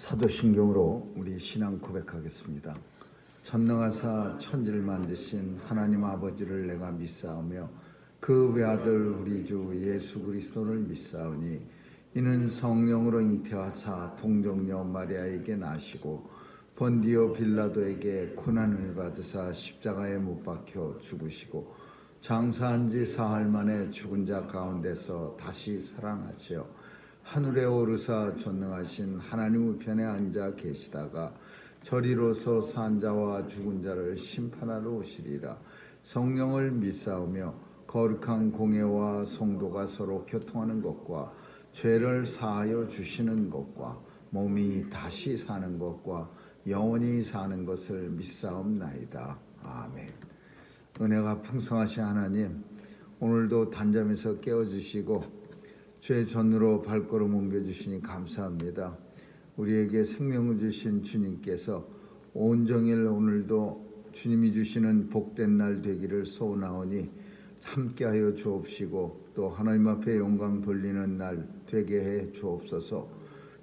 사도신경으로 우리 신앙 고백하겠습니다. 전능하사 천지를 만드신 하나님 아버지를 내가 믿사오며 그 외아들 우리 주 예수 그리스도를 믿사오니 이는 성령으로 잉태하사 동정녀 마리아에게 나시고 본디오 빌라도에게 고난을 받으사 십자가에 못 박혀 죽으시고 장사한 지 사흘 만에 죽은 자 가운데서 다시 살아나시어 하늘에 오르사 전능하신 하나님 우편에 앉아 계시다가 저리로서 산 자와 죽은 자를 심판하러 오시리라. 성령을 믿사오며 거룩한 공예와 성도가 서로 교통하는 것과 죄를 사하여 주시는 것과 몸이 다시 사는 것과 영원히 사는 것을 믿사옵나이다. 아멘. 은혜가 풍성하신 하나님, 오늘도 단잠에서 깨워주시고 죄 전으로 발걸음 옮겨주시니 감사합니다. 우리에게 생명을 주신 주님께서 온종일 오늘도 주님이 주시는 복된 날 되기를 소원하오니 함께하여 주옵시고 또 하나님 앞에 영광 돌리는 날 되게 해 주옵소서.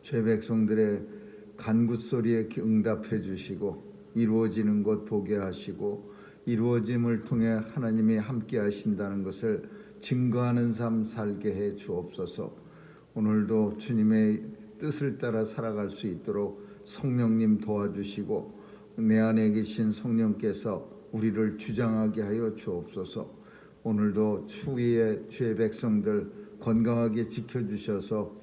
죄 백성들의 간구소리에 응답해 주시고 이루어지는 것 보게 하시고 이루어짐을 통해 하나님이 함께 하신다는 것을 증거하는 삶 살게 해 주옵소서. 오늘도 주님의 뜻을 따라 살아갈 수 있도록 성령님 도와주시고 내 안에 계신 성령께서 우리를 주장하게 하여 주옵소서. 오늘도 추위의 죄 백성들 건강하게 지켜주셔서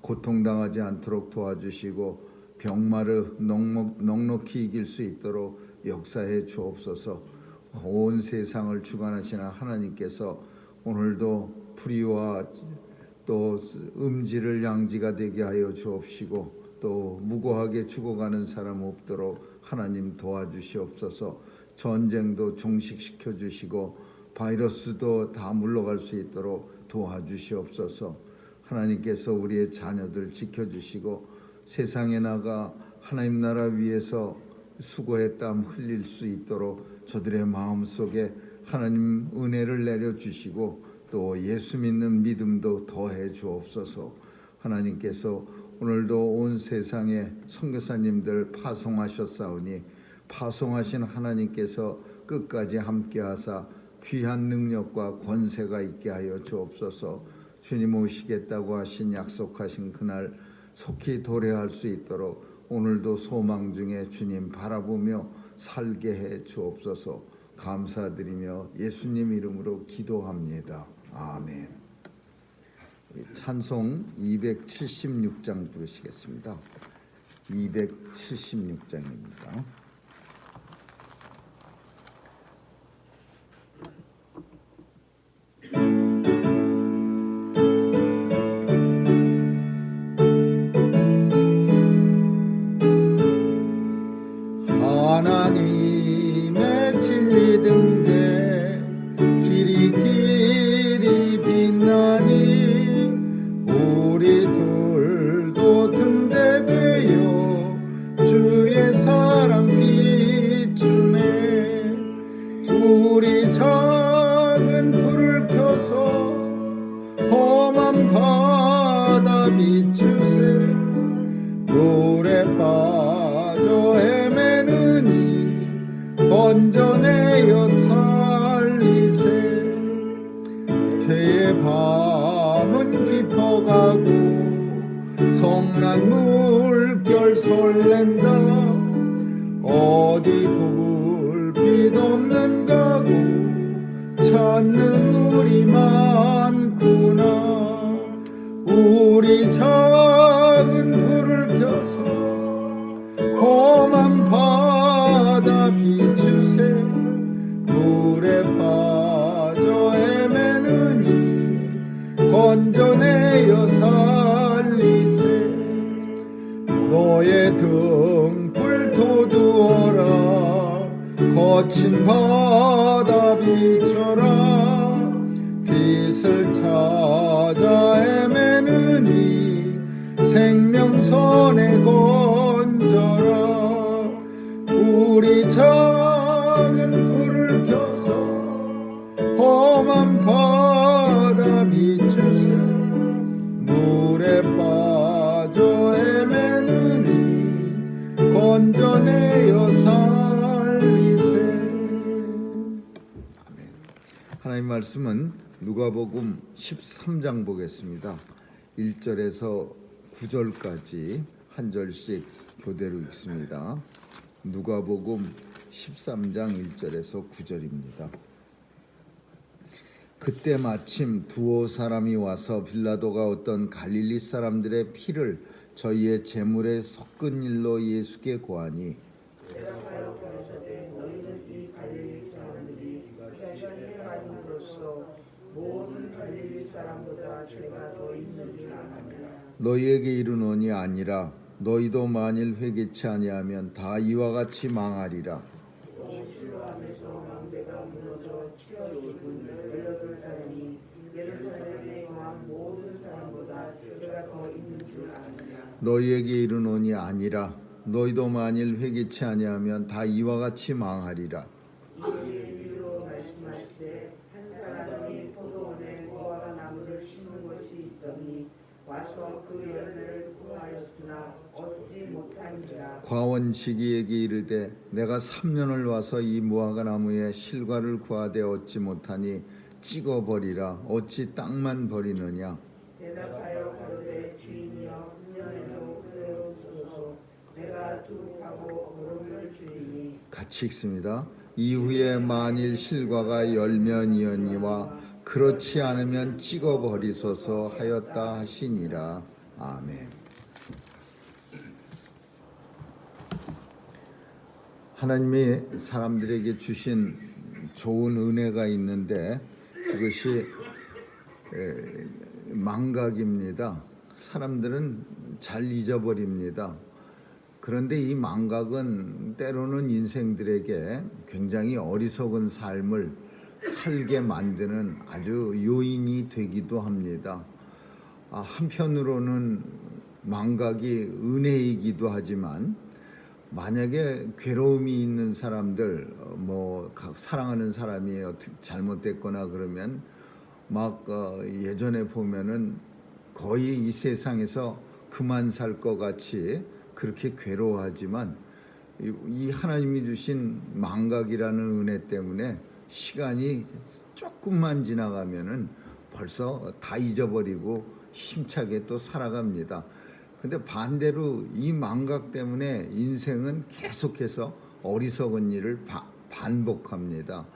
고통당하지 않도록 도와주시고 병마를 넉넉히 이길 수 있도록 역사해 주옵소서. 온 세상을 주관하시는 하나님께서 오늘도 불의와 또 음지를 양지가 되게 하여 주옵시고 또 무고하게 죽어가는 사람 없도록 하나님 도와주시옵소서. 전쟁도 종식시켜 주시고 바이러스도 다 물러갈 수 있도록 도와주시옵소서. 하나님께서 우리의 자녀들 지켜주시고 세상에 나가 하나님 나라 위해서 수고의 땀 흘릴 수 있도록 저들의 마음속에 하나님 은혜를 내려주시고 또 예수 믿는 믿음도 더해 주옵소서. 하나님께서 오늘도 온 세상에 선교사님들 파송하셨사오니 파송하신 하나님께서 끝까지 함께하사 귀한 능력과 권세가 있게 하여 주옵소서. 주님 오시겠다고 하신 약속하신 그날 속히 도래할 수 있도록 오늘도 소망 중에 주님 바라보며 살게 해 주옵소서. 감사드리며 예수님 이름으로 기도합니다. 아멘. 찬송 276장 부르시겠습니다. 276장입니다. 하나님의 진리 등대 길이 빛나니 우리 둘도 등대되어 주의 사랑 비추네. 둘이 작은 불을 켜서 험한 바다 비추세. 물에 빠져 건져내어 살리세. 죄의 밤은 깊어가고 성난 물결 설렌다. 어디 불빛 없는 가고 찾는 우리 많구나. 우리 작은 불을 켜서 험한 바다 비추세. 물에 빠져 헤매느니 건져내어 살리세. 너의 등불 돋우어라. 거친 바다 비춰라. 빛을 찾아 헤매느니 생명선에 건져라. 우리 작은 불을 켜서 험한 바다 비추세. 물에 빠져 헤매느니 구원하여 살리세. 아멘. 하나님 말씀은 누가복음 13장 보겠습니다. 1절에서 9절까지 한 절씩 교대로 읽습니다. 누가복음 13장 1절에서 9절입니다. 그때 마침 두오 사람이 와서 빌라도가 어떤 갈릴리 사람들의 피를 저희의 제물에 섞은 일로 예수께 고하니 대답하여 가라사대 너희는 이 갈릴리 사람들이 현세 많음으로써 모든 갈릴리 사람보다 죄가 더 있는 줄 아느냐. 너희에게 이르노니 아니라 너희도 만일 회개치 아니하면 다 이와 같이 망하리라. 실로암에서 망대가 무너져 치러 죽은 18사람이 예루살렘에 거한 모든 사람보다 죄가 더 있는 줄 아느냐. 너희에게 이르노니 아니라 너희도 만일 회개치 아니하면 다 이와 같이 망하리라. 이에 이유로 말씀하시되 한 사람이 포도원에 무화과 나무를 심은 것이 있더니 와서 그 열매를 구하였으나 얻지 못한지라. 과원시기에게 이르되 내가 3년을 와서 이 무화과 나무에 실과를 구하되 얻지 못하니 찍어버리라. 어찌 땅만 버리느냐. 대답하여 가로되 주인이여 금년에도 그대로 주소서. 내가 두룩하고 거름을 주리니. 같이 읽습니다. 이후에 만일 실과가 열면이었니와 그렇지 않으면 찍어버리소서 하였다 하시니라. 아멘. 하나님이 사람들에게 주신 좋은 은혜가 있는데 그것이 망각입니다. 사람들은 잘 잊어버립니다. 그런데 이 망각은 때로는 인생들에게 굉장히 어리석은 삶을 살게 만드는 아주 요인이 되기도 합니다. 한편으로는 망각이 은혜이기도 하지만 만약에 괴로움이 있는 사람들, 사랑하는 사람이 잘못됐거나 그러면 예전에 보면은 거의 이 세상에서 그만 살 것 같이 그렇게 괴로워하지만 이 하나님이 주신 망각이라는 은혜 때문에 시간이 조금만 지나가면은 벌써 다 잊어버리고 힘차게 또 살아갑니다. 근데 반대로 이 망각 때문에 인생은 계속해서 어리석은 일을 반복합니다.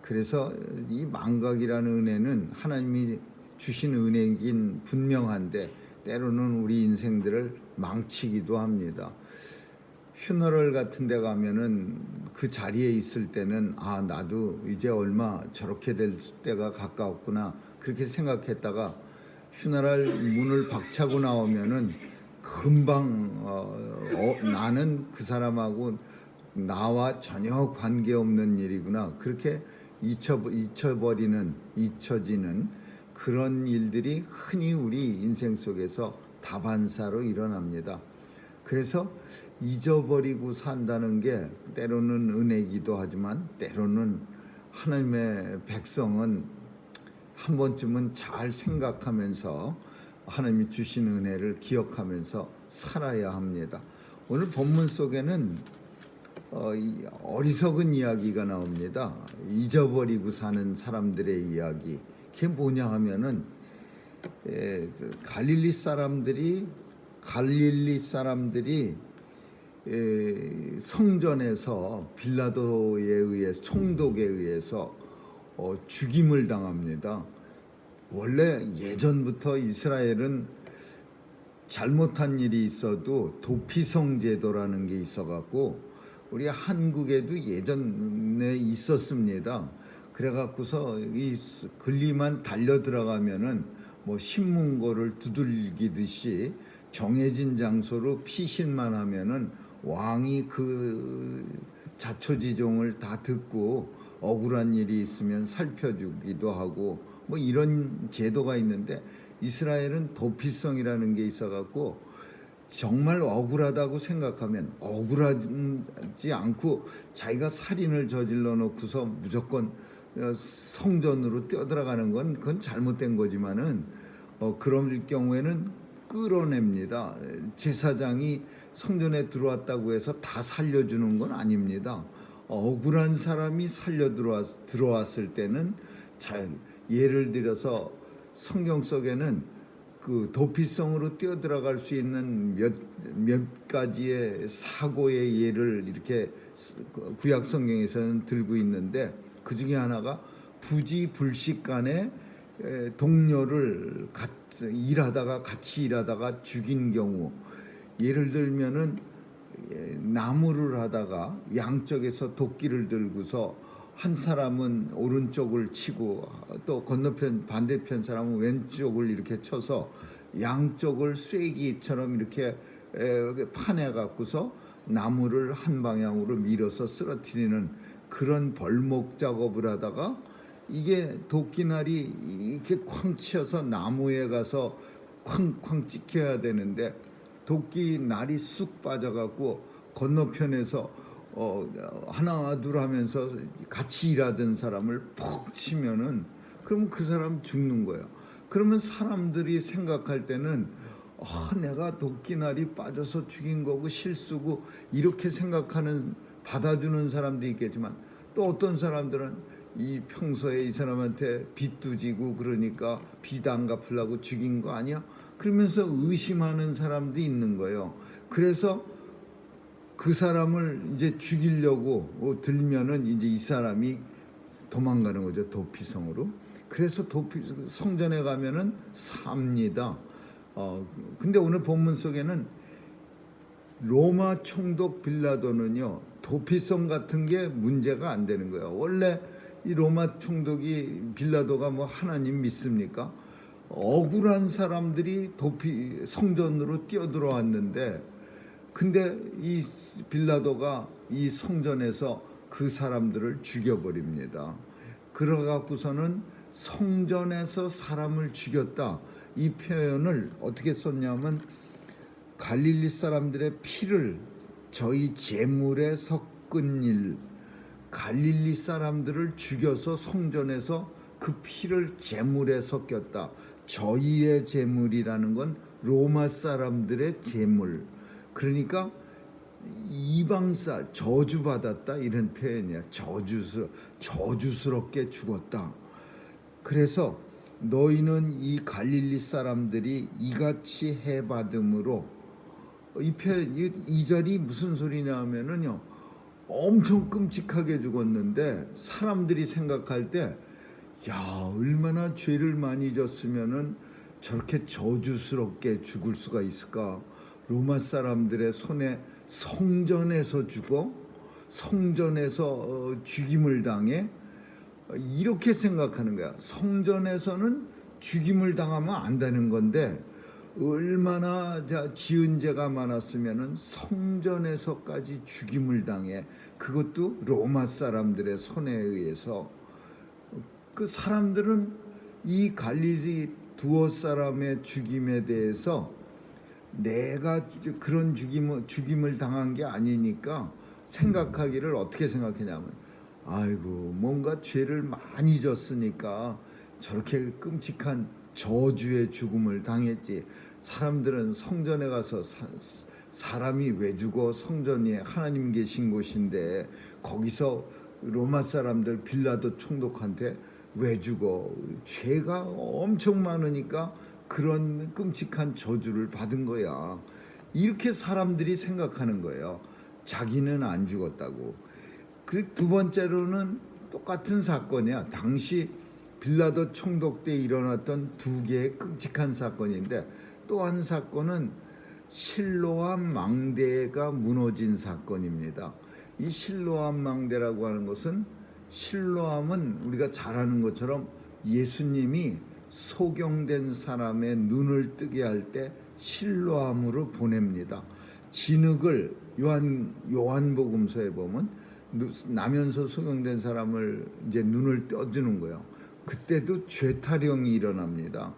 그래서 이 망각이라는 은혜는 하나님이 주신 은혜이긴 분명한데 때로는 우리 인생들을 망치기도 합니다. 휴너럴 같은 데 가면은 그 자리에 있을 때는 나도 이제 얼마 저렇게 될 때가 가까웠구나 그렇게 생각했다가 휴너럴 문을 박차고 나오면은 금방 나는 그 사람하고 나와 전혀 관계없는 일이구나 그렇게 잊혀지는 그런 일들이 흔히 우리 인생 속에서 다반사로 일어납니다. 그래서 잊어버리고 산다는 게 때로는 은혜이기도 하지만 때로는 하나님의 백성은 한 번쯤은 잘 생각하면서 하나님이 주신 은혜를 기억하면서 살아야 합니다. 오늘 본문 속에는 어리석은 이야기가 나옵니다. 잊어버리고 사는 사람들의 이야기. 그게 뭐냐 하면은 갈릴리 사람들이 성전에서 빌라도에 의해서 총독에 의해서 죽임을 당합니다. 원래 예전부터 이스라엘은 잘못한 일이 있어도 도피성 제도라는 게 있어갖고 우리 한국에도 예전에 있었습니다. 그래갖고서 이 근리만 달려 들어가면은 신문고를 두들기듯이 정해진 장소로 피신만 하면은 왕이 그 자초지종을 다 듣고 억울한 일이 있으면 살펴주기도 하고 이런 제도가 있는데 이스라엘은 도피성이라는 게 있어갖고 정말 억울하다고 생각하면 억울하지 않고 자기가 살인을 저질러 놓고서 무조건 성전으로 뛰어들어가는 건 그건 잘못된 거지만은 그럴 경우에는 끌어냅니다. 제사장이 성전에 들어왔다고 해서 다 살려주는 건 아닙니다. 억울한 사람이 들어왔을 때는 예를 들어서 성경 속에는 그 도피성으로 뛰어들어갈 수 있는 몇 가지의 사고의 예를 이렇게 구약 성경에서는 들고 있는데, 그 중에 하나가 부지불식간에 동료를 같이 일하다가 죽인 경우, 예를 들면은 나무를 하다가 양쪽에서 도끼를 들고서 한 사람은 오른쪽을 치고 또 건너편 반대편 사람은 왼쪽을 이렇게 쳐서 양쪽을 쐐기처럼 이렇게 파내 갖고서 나무를 한 방향으로 밀어서 쓰러뜨리는 그런 벌목 작업을 하다가 이게 도끼날이 이렇게 쾅 치어서 나무에 가서 쾅쾅 찍혀야 되는데 도끼날이 쑥 빠져갖고 건너편에서 하나 둘 하면서 같이 일하던 사람을 퍽 치면은 그럼 그 사람 죽는 거예요. 그러면 사람들이 생각할 때는 내가 도끼날이 빠져서 죽인 거고 실수고 이렇게 생각하는 받아주는 사람도 있겠지만, 또 어떤 사람들은 이 평소에 이 사람한테 빚도 지고 그러니까 빚 안 갚으려고 죽인 거 아니야? 그러면서 의심하는 사람도 있는 거예요. 그래서 그 사람을 이제 죽이려고 들면은 이제 이 사람이 도망가는 거죠, 도피성으로. 그래서 성전에 가면은 삽니다. 근데 오늘 본문 속에는 로마 총독 빌라도는요, 도피성 같은 게 문제가 안 되는 거예요. 원래 이 로마 총독이 빌라도가 뭐 하나님 믿습니까? 억울한 사람들이 성전으로 뛰어들어왔는데, 근데 이 빌라도가 이 성전에서 그 사람들을 죽여버립니다. 그러갖고서는 성전에서 사람을 죽였다, 이 표현을 어떻게 썼냐면, 갈릴리 사람들의 피를 저희 제물에 섞은 일, 갈릴리 사람들을 죽여서 성전에서 그 피를 제물에 섞였다. 저희의 제물이라는 건 로마 사람들의 제물, 그러니까 이방사 저주받았다, 이런 표현이야. 저주스럽게 죽었다. 그래서 너희는 이 갈릴리 사람들이 이같이 해받음으로, 이 표현, 이 절이 무슨 소리냐 하면은요, 엄청 끔찍하게 죽었는데 사람들이 생각할 때, 야, 얼마나 죄를 많이 졌으면은 저렇게 저주스럽게 죽을 수가 있을까? 로마 사람들의 손에 성전에서 죽어, 성전에서 죽임을 당해, 이렇게 생각하는 거야. 성전에서는 죽임을 당하면 안 되는 건데 얼마나 지은 죄가 많았으면은 성전에서까지 죽임을 당해, 그것도 로마 사람들의 손에 의해서. 그 사람들은 이 갈릴리 두어 사람의 죽임에 대해서 내가 그런 죽임을 당한 게 아니니까 생각하기를 어떻게 생각했냐면, 아이고, 뭔가 죄를 많이 졌으니까 저렇게 끔찍한 저주의 죽음을 당했지. 사람들은 성전에 가서 사람이 왜 죽어? 성전이 하나님 계신 곳인데 거기서 로마 사람들 빌라도 총독한테 왜 죽어? 죄가 엄청 많으니까 그런 끔찍한 저주를 받은 거야. 이렇게 사람들이 생각하는 거예요. 자기는 안 죽었다고. 그 두 번째로는 똑같은 사건이야. 당시 빌라도 총독 때 일어났던 두 개의 끔찍한 사건인데, 또 한 사건은 실로암 망대가 무너진 사건입니다. 이 실로암 망대라고 하는 것은, 실로암은 우리가 잘 아는 것처럼 예수님이 소경된 사람의 눈을 뜨게 할 때 실로암으로 보냅니다. 진흙을 요한복음서에 보면 나면서 소경된 사람을 이제 눈을 떠주는 거예요. 그때도 죄타령이 일어납니다.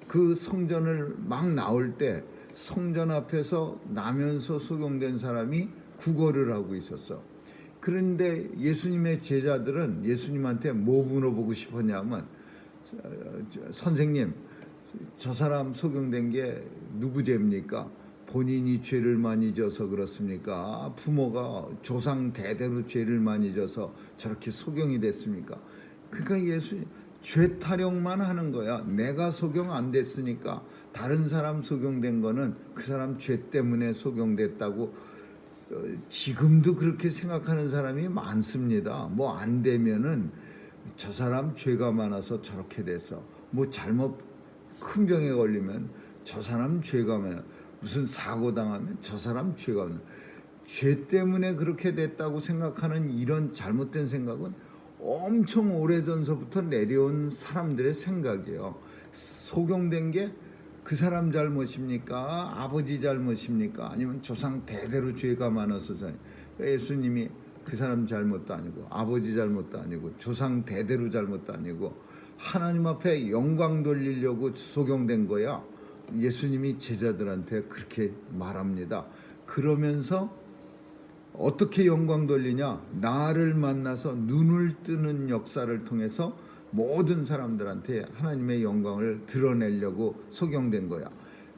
그 성전을 막 나올 때 성전 앞에서 나면서 소경된 사람이 구걸을 하고 있었어. 그런데 예수님의 제자들은 예수님한테 뭐 물어보고 싶었냐면, 선생님, 저 사람 소경된 게 누구 죄입니까? 본인이 죄를 많이 져서 그렇습니까? 부모가 조상 대대로 죄를 많이 져서 저렇게 소경이 됐습니까? 그러니까 예수 죄 타령만 하는 거야. 내가 소경 안 됐으니까 다른 사람 소경된 거는 그 사람 죄 때문에 소경됐다고 지금도 그렇게 생각하는 사람이 많습니다. 뭐 안 되면은 저 사람 죄가 많아서 저렇게 돼서 뭐 잘못 큰 병에 걸리면 저 사람 죄가 많아 무슨 사고 당하면 저 사람 죄가 많아 죄 때문에 그렇게 됐다고 생각하는 이런 잘못된 생각은 엄청 오래전서부터 내려온 사람들의 생각이에요. 소경된 게 그 사람 잘못입니까? 아버지 잘못입니까? 아니면 조상 대대로 죄가 많아서 예수님이 그 사람 잘못도 아니고 아버지 잘못도 아니고 조상 대대로 잘못도 아니고 하나님 앞에 영광 돌리려고 소경된 거야. 예수님이 제자들한테 그렇게 말합니다. 그러면서 어떻게 영광 돌리냐? 나를 만나서 눈을 뜨는 역사를 통해서 모든 사람들한테 하나님의 영광을 드러내려고 소경된 거야.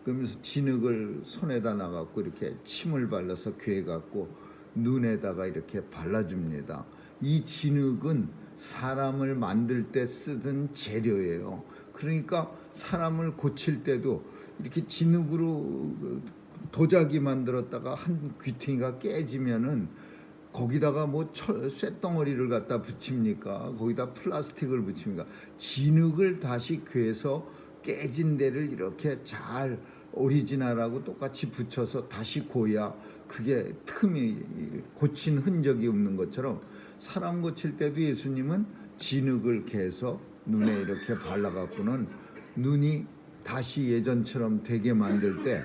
그러면서 진흙을 손에다 놔갖고 이렇게 침을 발라서 괴 갖고 눈에다가 이렇게 발라줍니다. 이 진흙은 사람을 만들 때 쓰던 재료예요. 그러니까 사람을 고칠 때도 이렇게 진흙으로 도자기 만들었다가 한 귀퉁이가 깨지면은 거기다가 뭐 쇳덩어리를 갖다 붙입니까? 거기다 플라스틱을 붙입니까? 진흙을 다시 괴서 깨진 데를 이렇게 잘 오리지널하고 똑같이 붙여서 다시 고야 그게 틈이 고친 흔적이 없는 것처럼 사람 고칠 때도 예수님은 진흙을 개서 눈에 이렇게 발라갖고는 눈이 다시 예전처럼 되게 만들 때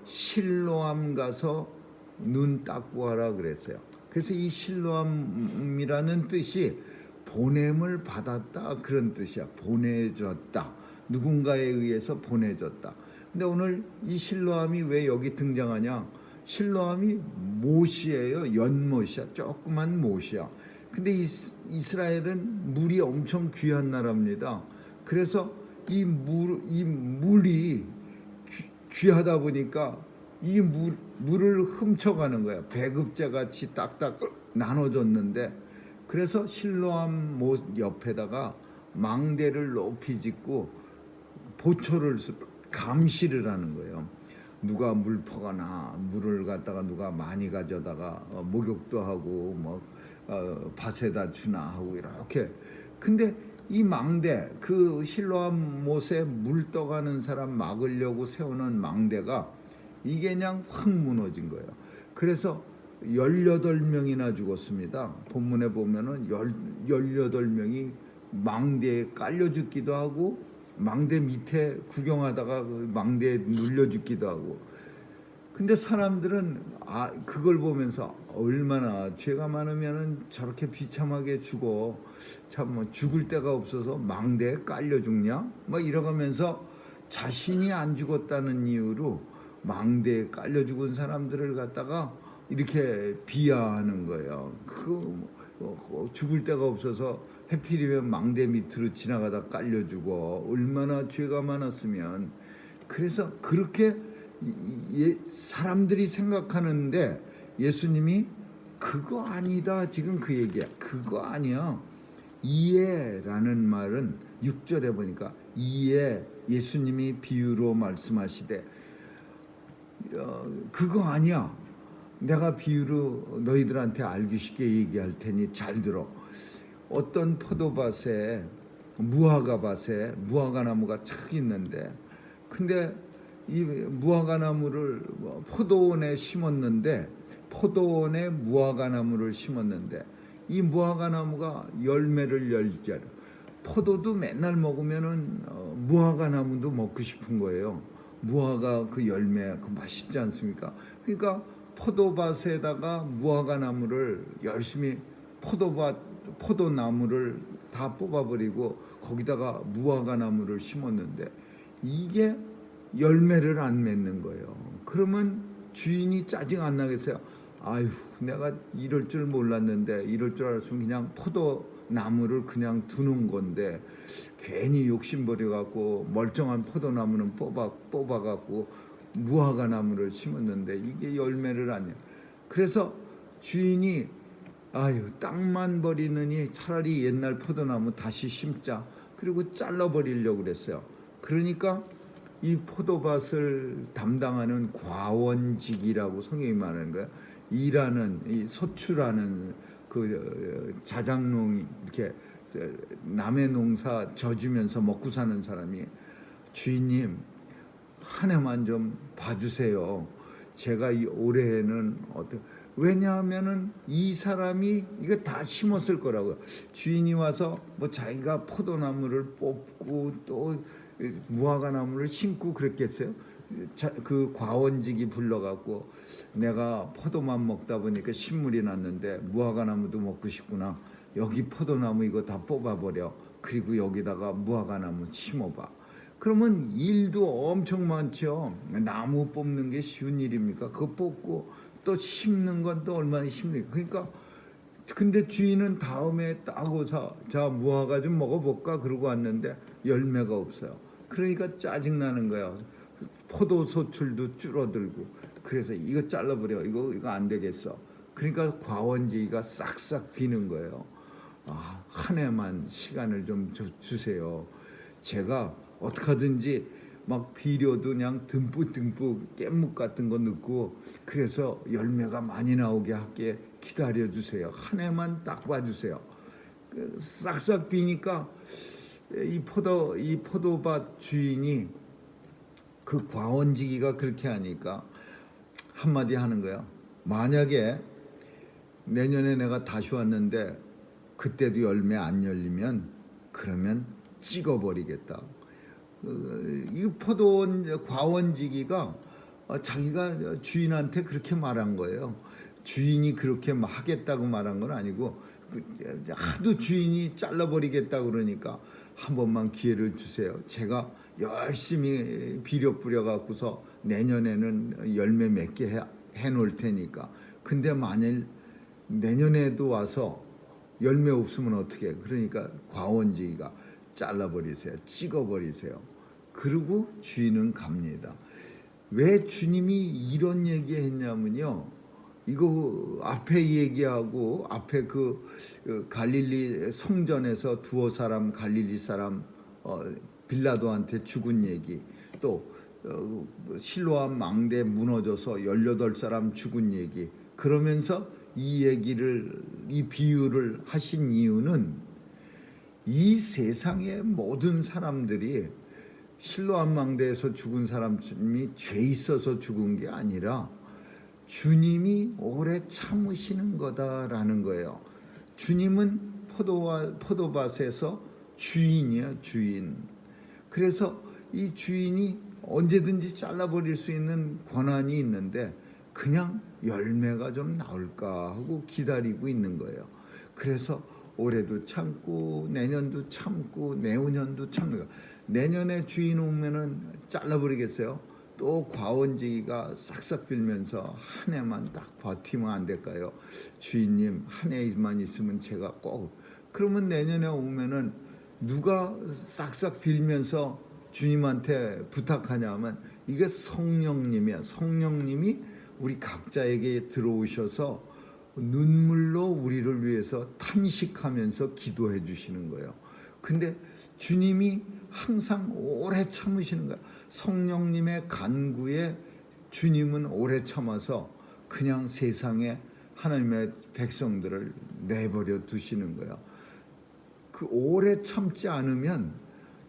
실로암 가서 눈 닦고 하라 그랬어요. 그래서 이 실로암이라는 뜻이 보냄을 받았다 그런 뜻이야. 보내졌다. 누군가에 의해서 보내졌다. 근데 오늘 이 실로암이 왜 여기 등장하냐? 실로암이 못이에요. 연못이야. 조그만 못이야. 근데 이스라엘은 물이 엄청 귀한 나라입니다. 그래서 이 물이 귀하다 보니까 이 물을 훔쳐가는 거야. 배급자 같이 딱딱 나눠줬는데 그래서 실로암 못 옆에다가 망대를 높이 짓고 보초를 감시를 하는 거예요. 누가 물퍼가나 물을 갖다가 누가 많이 가져다가 목욕도 하고 뭐 밭에다 주나 하고 이렇게. 근데 이 망대 그 실로암 못에 물 떠가는 사람 막으려고 세우는 망대가 이게 그냥 확 무너진 거예요. 그래서 18명이나 죽었습니다. 본문에 보면은 18명이 망대에 깔려 죽기도 하고 망대 밑에 구경하다가 그 망대에 눌려 죽기도 하고. 근데 사람들은 그걸 보면서 얼마나 죄가 많으면은 저렇게 비참하게 죽어. 참 뭐 죽을 데가 없어서 망대에 깔려 죽냐? 뭐 이러면서 자신이 안 죽었다는 이유로 망대에 깔려 죽은 사람들을 갖다가 이렇게 비하하는 거예요. 죽을 데가 없어서 해필이면 망대 밑으로 지나가다 깔려 죽어. 얼마나 죄가 많았으면. 그래서 그렇게 사람들이 생각하는데 예수님이 그거 아니다. 지금 그 얘기야. 그거 아니야. 이해라는 말은 6절에 보니까 이해 예수님이 비유로 말씀하시되 그거 아니야. 내가 비유로 너희들한테 알기 쉽게 얘기할 테니 잘 들어. 어떤 포도밭에 무화과밭에 무화과나무가 착 있는데 근데 이 무화과나무를 포도원에 심었는데 포도원에 무화과나무를 심었는데 이 무화과나무가 열매를 열잖아. 포도도 맨날 먹으면은 무화과나무도 먹고 싶은 거예요. 무화과 그 열매 그 맛있지 않습니까? 그러니까 포도밭에다가 무화과나무를 열심히 포도나무를 다 뽑아버리고 거기다가 무화과나무를 심었는데 이게 열매를 안 맺는 거예요. 그러면 주인이 짜증 안 나겠어요? 아휴, 내가 이럴 줄 몰랐는데 이럴 줄 알았으면 그냥 포도나무를 그냥 두는 건데 괜히 욕심 부려갖고 멀쩡한 포도나무는 뽑아갖고 무화과 나무를 심었는데 이게 열매를 안 내. 그래서 주인이 아유 땅만 버리느니 차라리 옛날 포도나무 다시 심자. 그리고 잘라버리려고 그랬어요. 그러니까 이 포도밭을 담당하는 과원직이라고 성경이 말하는 거예요. 일하는 이 소출하는 그 자작농이 이렇게 남의 농사 져주면서 먹고 사는 사람이 주인님 한 해만 좀 봐주세요. 제가 이 올해에는 왜냐하면은 이 사람이 이거 다 심었을 거라고요. 주인이 와서 뭐 자기가 포도나무를 뽑고 또 무화과 나무를 심고 그랬겠어요. 그 과원직이 불러갖고 내가 포도만 먹다 보니까 신물이 났는데 무화과 나무도 먹고 싶구나. 여기 포도나무 이거 다 뽑아버려. 그리고 여기다가 무화과 나무 심어봐. 그러면 일도 엄청 많죠. 나무 뽑는 게 쉬운 일입니까? 그거 뽑고 또 심는 건 또 얼마나 힘들까. 그러니까 근데 주인은 다음에 따고서 자 무화과 좀 먹어볼까 그러고 왔는데 열매가 없어요. 그러니까 짜증나는 거예요. 포도 소출도 줄어들고 그래서 이거 잘라버려. 이거 안 되겠어. 그러니까 과원지기가 싹싹 비는 거예요. 아, 한 해만 시간을 좀 주세요. 제가 어떡하든지 막 비료도 그냥 듬뿍듬뿍 깻묵 같은 거 넣고 그래서 열매가 많이 나오게 할게 기다려 주세요. 한 해만 딱 봐주세요. 싹싹 비니까 이 포도밭 주인이 그 과원지기가 그렇게 하니까 한마디 하는 거예요. 만약에 내년에 내가 다시 왔는데 그때도 열매 안 열리면 그러면 찍어버리겠다. 이 과원지기가 자기가 주인한테 그렇게 말한 거예요. 주인이 그렇게 하겠다고 말한 건 아니고 하도 주인이 잘라버리겠다 그러니까 한 번만 기회를 주세요. 제가 열심히 비료 뿌려갖고서 내년에는 열매 맺게 해놓을 테니까. 근데 만일 내년에도 와서 열매 없으면 어떻게? 그러니까 과원지기가 잘라버리세요. 찍어버리세요. 그리고 주인은 갑니다. 왜 주님이 이런 얘기했냐면요. 이거 앞에 얘기하고 앞에 그 갈릴리 성전에서 두어 사람 갈릴리 사람 빌라도한테 죽은 얘기, 또 실로암 망대 무너져서 18사람 죽은 얘기, 그러면서 이 얘기를 이 비유를 하신 이유는 이 세상의 모든 사람들이 실로암 망대에서 죽은 사람이 죄 있어서 죽은 게 아니라 주님이 오래 참으시는 거다라는 거예요. 주님은 포도밭에서 주인이야, 주인. 그래서 이 주인이 언제든지 잘라버릴 수 있는 권한이 있는데 그냥 열매가 좀 나올까 하고 기다리고 있는 거예요. 그래서 올해도 참고 내년도 참고 내후년도 참고 내년에 주인 오면은 잘라버리겠어요. 또 과원지기가 싹싹 빌면서 한 해만 딱 버티면 안 될까요? 주인님 한 해만 있으면 제가 꼭. 그러면 내년에 오면은 누가 싹싹 빌면서 주님한테 부탁하냐면 이게 성령님이야. 성령님이 우리 각자에게 들어오셔서 눈물로 우리를 위해서 탄식하면서 기도해 주시는 거예요. 근데 주님이 항상 오래 참으시는 거예요. 성령님의 간구에 주님은 오래 참아서 그냥 세상에 하나님의 백성들을 내버려 두시는 거예요. 그 오래 참지 않으면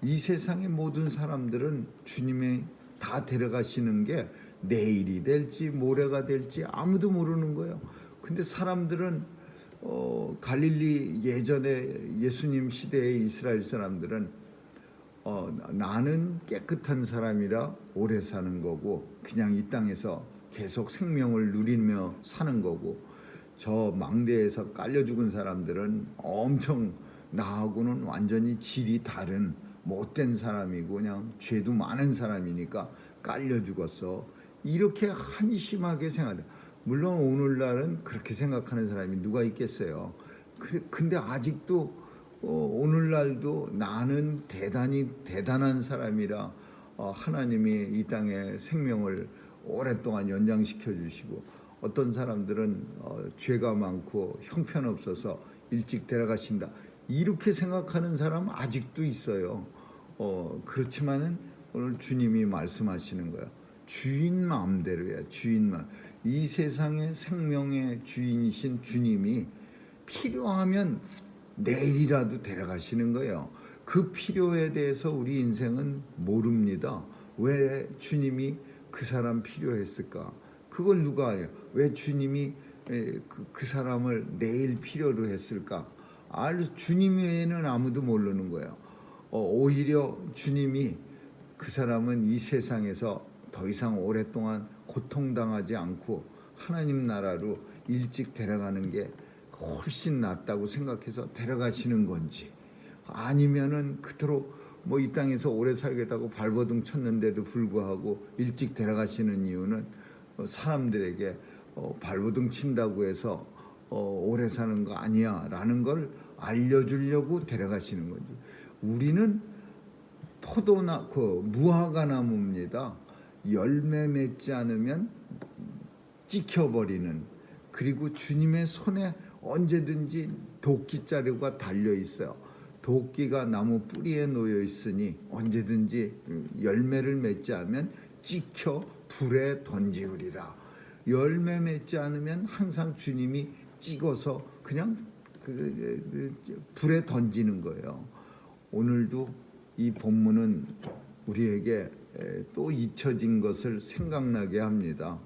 이 세상의 모든 사람들은 주님이 다 데려가시는 게 내일이 될지 모레가 될지 아무도 모르는 거예요. 근데 사람들은 갈릴리 예전에 예수님 시대의 이스라엘 사람들은 나는 깨끗한 사람이라 오래 사는 거고 그냥 이 땅에서 계속 생명을 누리며 사는 거고 저 망대에서 깔려 죽은 사람들은 엄청 나하고는 완전히 질이 다른 못된 사람이고 그냥 죄도 많은 사람이니까 깔려 죽었어. 이렇게 한심하게 생각해. 물론 오늘날은 그렇게 생각하는 사람이 누가 있겠어요. 근데 아직도 오늘날도 나는 대단한 사람이라 하나님이 이 땅에 생명을 오랫동안 연장시켜 주시고, 어떤 사람들은 죄가 많고 형편없어서 일찍 데려가신다, 이렇게 생각하는 사람 아직도 있어요. 그렇지만은 오늘 주님이 말씀하시는 거예요. 주인 마음대로야. 주인 마음. 이 세상의 생명의 주인이신 주님이 필요하면 내일이라도 데려가시는 거예요. 그 필요에 대해서 우리 인생은 모릅니다. 왜 주님이 그 사람 필요했을까? 그걸 누가 해요? 왜 주님이 그 사람을 내일 필요로 했을까? 주님 외에는 아무도 모르는 거예요. 오히려 주님이 그 사람은 이 세상에서 더 이상 오랫동안 고통당하지 않고 하나님 나라로 일찍 데려가는 게 훨씬 낫다고 생각해서 데려가시는 건지, 아니면은 그토록 이 땅에서 오래 살겠다고 발버둥 쳤는데도 불구하고 일찍 데려가시는 이유는 사람들에게 발버둥 친다고 해서 오래 사는 거 아니야 라는 걸 알려주려고 데려가시는 건지. 우리는 무화과 나무입니다. 열매 맺지 않으면 찍혀버리는, 그리고 주님의 손에 언제든지 도끼자루가 달려 있어요. 도끼가 나무 뿌리에 놓여 있으니 언제든지 열매를 맺지 않으면 찍혀 불에 던지우리라. 열매 맺지 않으면 항상 주님이 찍어서 그냥 불에 던지는 거예요. 오늘도 이 본문은 우리에게 또 잊혀진 것을 생각나게 합니다.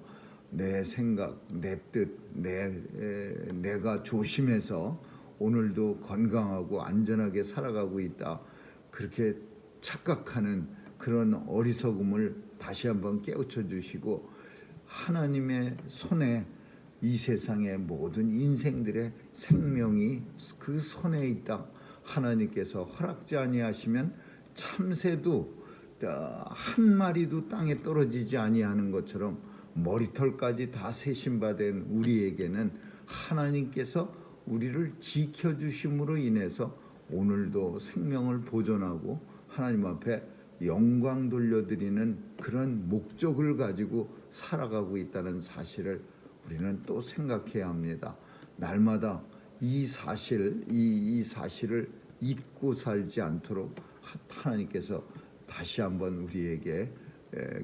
내 생각, 내 뜻, 내가 조심해서 오늘도 건강하고 안전하게 살아가고 있다, 그렇게 착각하는 그런 어리석음을 다시 한번 깨우쳐 주시고, 하나님의 손에 이 세상의 모든 인생들의 생명이 그 손에 있다. 하나님께서 허락지 아니하시면 참새도 한 마리도 땅에 떨어지지 아니하는 것처럼 머리털까지 다 세심받은 우리에게는 하나님께서 우리를 지켜주심으로 인해서 오늘도 생명을 보존하고 하나님 앞에 영광 돌려드리는 그런 목적을 가지고 살아가고 있다는 사실을 우리는 또 생각해야 합니다. 날마다 이 사실을 잊고 살지 않도록 하나님께서 다시 한번 우리에게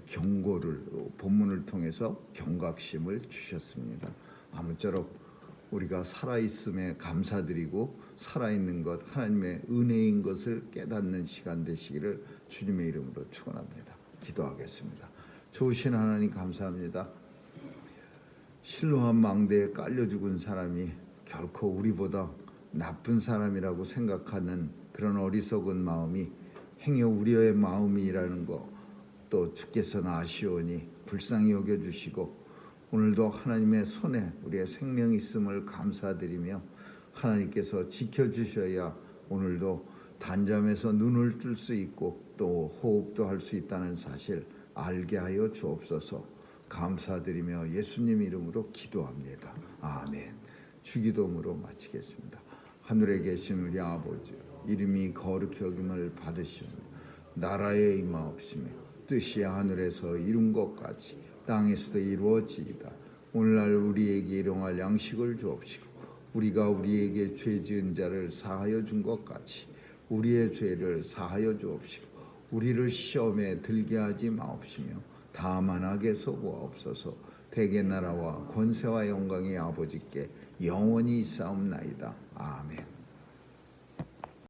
경고를, 본문을 통해서 경각심을 주셨습니다. 아무쪼록 우리가 살아있음에 감사드리고 살아있는 것, 하나님의 은혜인 것을 깨닫는 시간 되시기를 주님의 이름으로 축원합니다. 기도하겠습니다. 좋으신 하나님 감사합니다. 실로암 망대에 깔려 죽은 사람이 결코 우리보다 나쁜 사람이라고 생각하는 그런 어리석은 마음이 행여 우리의 마음이라는 거 또 주께서는 아시오니 불쌍히 여겨주시고, 오늘도 하나님의 손에 우리의 생명이 있음을 감사드리며 하나님께서 지켜주셔야 오늘도 단잠에서 눈을 뜰 수 있고 또 호흡도 할 수 있다는 사실 알게 하여 주옵소서. 감사드리며 예수님 이름으로 기도합니다. 아멘. 주기도문으로 마치겠습니다. 하늘에 계신 우리 아버지, 이름이 거룩히 여김을 받으시오며 나라의 임하옵시며 뜻이 하늘에서 이룬 것 같이 땅에서도 이루어지이다. 오늘날 우리에게 일용할 양식을 주옵시고, 우리가 우리에게 죄 지은 자를 사하여 준 것 같이 우리의 죄를 사하여 주옵시고, 우리를 시험에 들게 하지 마옵시며 다만 악에서 구하옵소서. 대개 나라와 권세와 영광이 아버지께 영원히 있사옵나이다. 아멘.